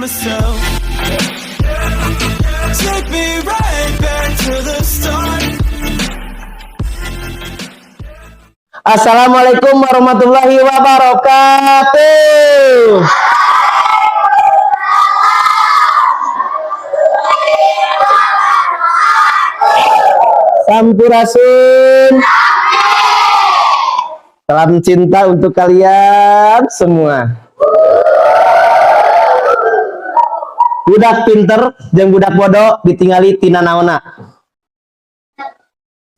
myself. Take me right back to the start. Assalamualaikum warahmatullahi wabarakatuh. Sampurasun. Salam cinta untuk kalian semua. Budak pinter jeung budak bodoh ditingali tina naonna.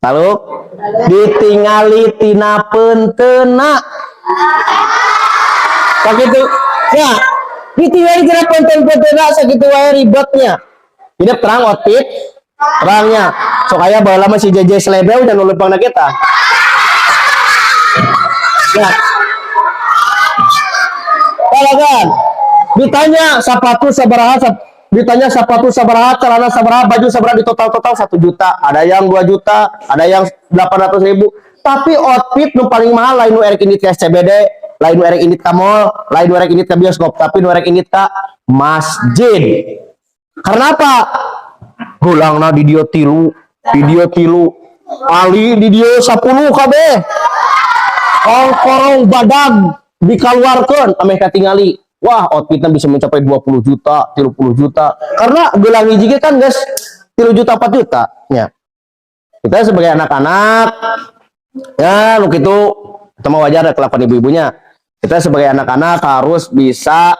Lalu ditingali tina penteuna. Sakitu ya, ditingali tina penteuna sakitu wae ribetnya. Hidup terang outfit terangnya. Sok aya baheula mah si JJ Slebeu dan leupeungna kita. Ya. Kalau kan ditanya sepatu sabaraha, ditanya sepatu sabaraha, celana sabaraha, baju sabaraha, di total 1 juta. Ada yang 2 juta, ada yang 800.000. Tapi outfit nu paling mahal lain nu erek indit ka SCBD, lain nu erek indit ka mall, lain nu erek indit ka bioskop, tapi nu erek indit ka masjid. Karena apa? Gulangna di dia tilu, ali di dia 10 kabeh. Korong badag dikeluarkan ameh katingali. Wah, outfitnya bisa mencapai 20 juta, 30 juta. Karena gelang hiji kan guys 3 juta 4 juta ya. Kita sebagai anak-anak ya lu gitu sama wajar kelakuan ibu-ibunya. Kita sebagai anak-anak harus bisa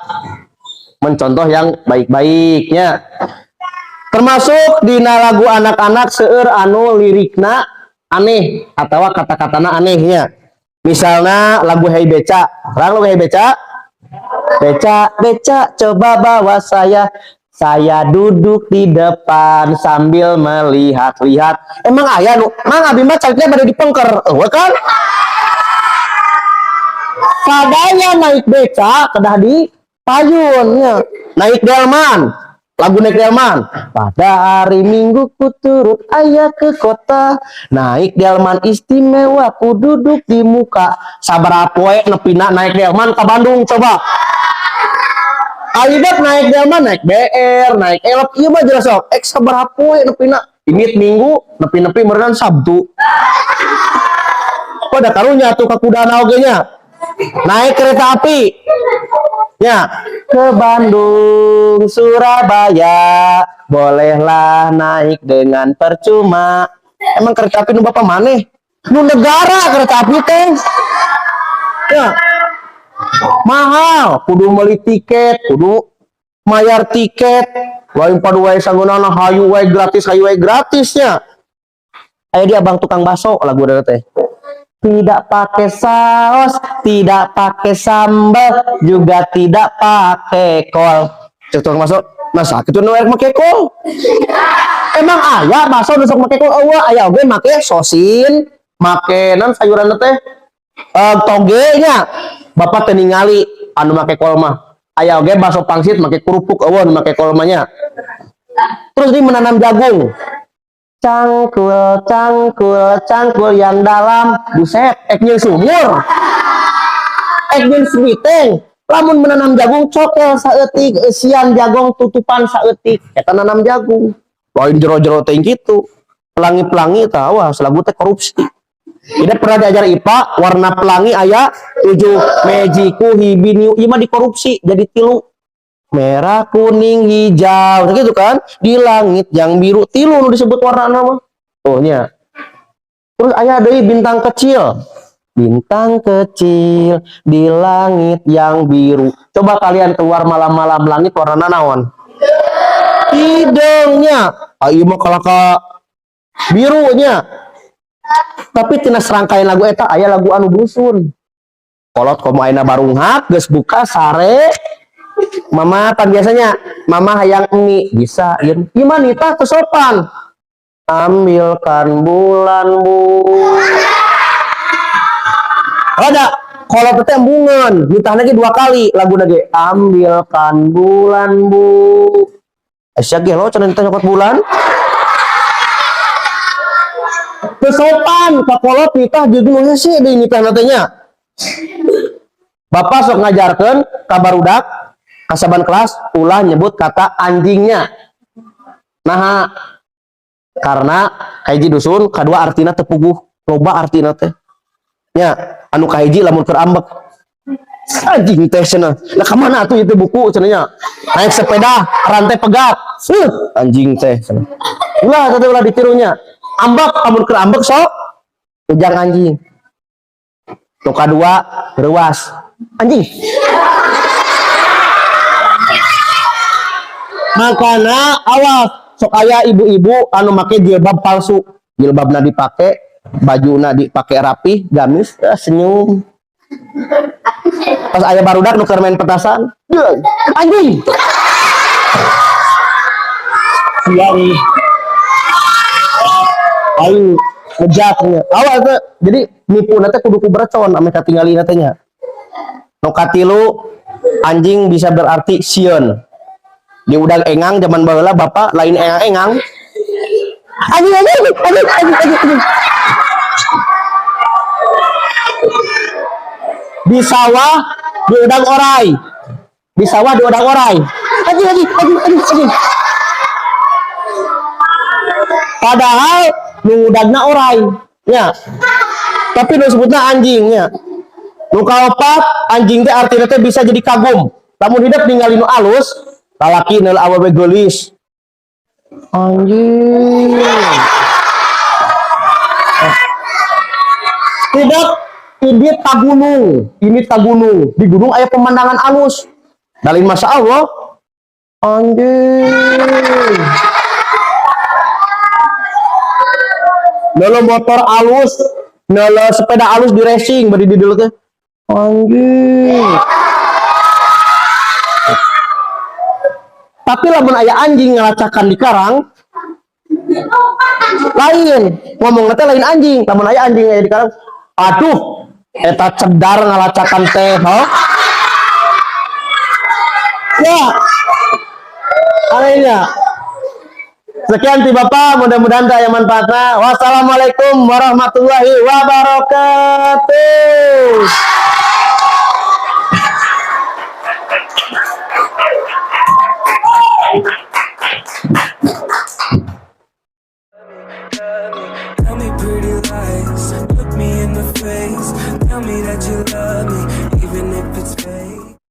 mencontoh yang baik-baiknya. Termasuk di lagu anak-anak seueur anu lirikna aneh atau kata-katana anehnya. Misalnya lagu Hey Beca, terang lagu Hey Beca. Beca coba bawa saya duduk di depan sambil melihat-lihat. Emang ayah nu, mang abi mah caknya pada dipengker, kan? Sadaya naik beca kedah di payunnya, naik delman. Lagu naik delman. Pada hari Minggu ku turut ayah ke kota, naik delman istimewa ku duduk di muka. Sabaraha poe nepina naik delman ke Bandung coba. Ayeuna naik delman, naik BR, naik elop, ieu mah jelas sok. Sabaraha poe nepina. Init Minggu, nepi-nepi meureun Sabtu. Pada karunya tuh ka kudana oge nya. Naik kereta api. Ya, ke Bandung, Surabaya, bolehlah naik dengan percuma. Emang kereta api nu bapak maneh? Nu negara kereta api teh. Ya. Mahal, kudu meuli tiket, kudu mayar tiket. Lain padu wae sangeunana hayu wae gratisnya. Aya dia abang tukang baso lagu ada teh. Tidak pakai saus, tidak pakai sambal, juga tidak pakai kol. Cek masuk, masa itu nu erek make kol? Emang aya bakso nu sok make kol? Eueuh, aya oge make sosin, make naon sayuran teh? Toge nya. Bapak teu ningali anu make kol mah. Aya oge bakso pangsit make kerupuk eueuh nu make kol mah nya. Terus dia menanam jagung. Cangkul yang dalam, buset, eknya sumur, eknya sebiteng. Lamun menanam jagung cokel saeutik, esian jagung tutupan saeutik, eta nanam jagung. Lain jero-jero teh kitu, pelangi-pelangi tah, wah selagu teh korupsi. Tidak pernah diajar IPA, warna pelangi aya 7, mejiku hibiniu, ieu mah dikorupsi jadi 3. Merah, kuning, hijau, gitu kan? Di langit yang biru, 3 nu disebut warna nama. Oh nya. Terus aya deui bintang kecil. Bintang kecil di langit yang biru. Coba kalian keluar malam-malam langit warna naon? Hidungnya. Ieu mah kalaka birunya. Tapi tina serangkaian lagu eta aya lagu anu dusun. Kolot komo ayeuna barunghak geus buka sare. Mama kan biasanya mama hayang mie bisa gimana nita kesopan ambilkan bulan bu ada kalau kita embungan nita lagi 2 kali lagu lagi ambilkan bulan bu asyak ge lo cenah nita nyokot bulan kesopan kakolot nita judulnya sih di nita nantinya bapak sok ngajarkan kabar udak kasaban kelas ulah nyebut kata anjingnya. Nah, karena kahiji dusun kadua artina tepuguh loba artina teh nya anu kahiji lamun keur ambek anjing teh cenah lah kamana atuh itu buku cenah naik sepeda rantai pegat anjing teh cenah ulah teh ulah ditirunya ambek lamun keur ambek sok ujang anjing nu kadua reuas anjing makana awas sok aya ibu-ibu anu make jilbab palsu jilbabna dipake bajuna dipake rapi gamis senyum pas aya barudak nu keur main petasan anjing siang aing ngejaknya awas teh jadi nipu teh kudu ku berecon ame katingali teh nya nu katilu anjing bisa berarti sieun di udang engang zaman baheula bapak lain engang anjing di sawah di udang orai di sawah di udang orai anjing padahal nu udangna orai nya tapi nu sebutna anjingnya nu kaopat anjing teh artina teh bisa jadi kagum lamun hidup ningali nu alus lalaki nel awewe geulis anjing tidak ini tagunung di gunung aya pemandangan alus dalin masya Allah anjing nelo motor alus nelo sepeda alus di racing bari di dulu teh anjing tapi lamun aya anjing ngalacakan di karang lain ngomong teh lain anjing lamun aya anjing aya di karang aduh eta cedar ngalacakan teh ya alainya sekian ti Bapak mudah-mudahan aya manfaatna wassalamualaikum warahmatullahi wabarakatuh